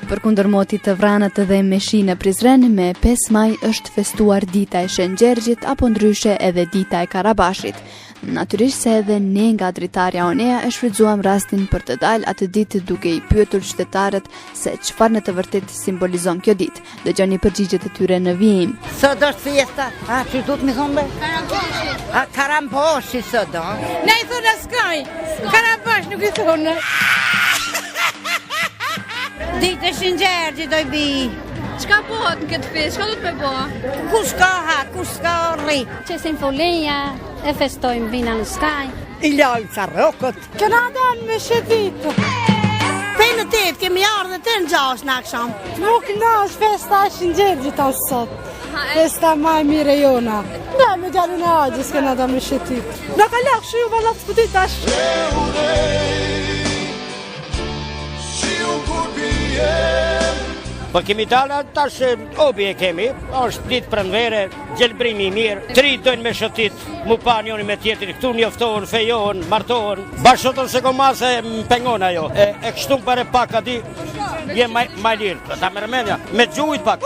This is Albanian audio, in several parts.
Përkundër motit të Vranët dhe Meshi në Prizren, me 5 maj është festuar dita e Shën Gjergjit apo ndryshe edhe dita e Karabashit. Natyrisht se edhe ne nga dritarja Onea e shfrytzuam rastin për të dalë atë ditë duke i pyetur qytetarët se çfarë në të vërtetë simbolizon kjo ditë. Dëgjoni përgjigjet e tyre në vijim. Sot është fiesta, që duhet më thonë? Karamboshi sot do. Ne i thonë skaj, Karabash nuk i thonë. Ditë e Shën Gjergjit do i bi. Çka bëhet në këtë festë? Çka do të me bëhe? Kush ka ha, kush ka rri. Që simfonia, e festojmë vina në skaj. I lajmë carrokët. Këna dalë me shetitë. Për në 8 kemi ardhë të në 6 në aksham. Nuk në është festa e Shën Gjergjit asë sot. Festa maj mire jona. Ne me gjallën e agjës këna da me shetitë. Në ka lakë shu ju valat së pëtit ashtë. Po kemi dalë tash obi e kemi, është ditë pranvere, gjelbrimi i mirë, 3 dojnë me shëtit, mu pa njoni me tjetëri, këtu njoftohen, fejohen, martohen, bashkëtën se komase më pengon ajo, e kështu për e pak ati, je maj lirë, ta me rëmenja, me gjujt pak.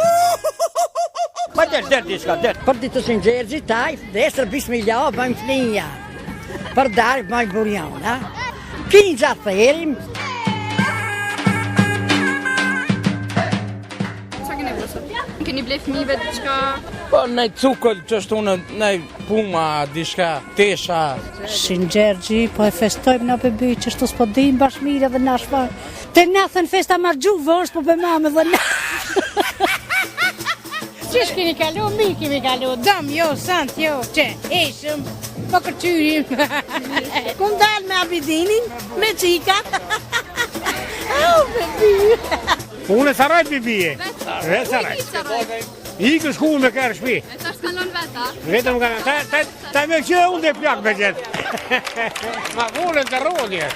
Pa del diçka, del. Për ditë të Shën Gjergjit, taj, desër bismillah, bëjmë flinja. Për darë, bëjmë burjona. Kinja therim. Keni ble fëmijëve diçka? Po nej cukëll që është unë, nej puma, diçka, tesha. Shën Gjergji, po e festojmë në bebi që shtu s'po dim bashmire dhe nashma. Të nathën festa margjuve është po be mame dhe na. Qish keni kalu, mi kemi kalu, dëm jo, sant jo, që eshëm, po kërqyrim. Kum dalë me Abidinin, me qika. Unë e sarajt bibije. Vetë sarajt. Ikë shku me kërë shpi. E sa shkallon veta? Vetëm ka ta me që unë dhe plak me gjithë. Ma vullën të rodje.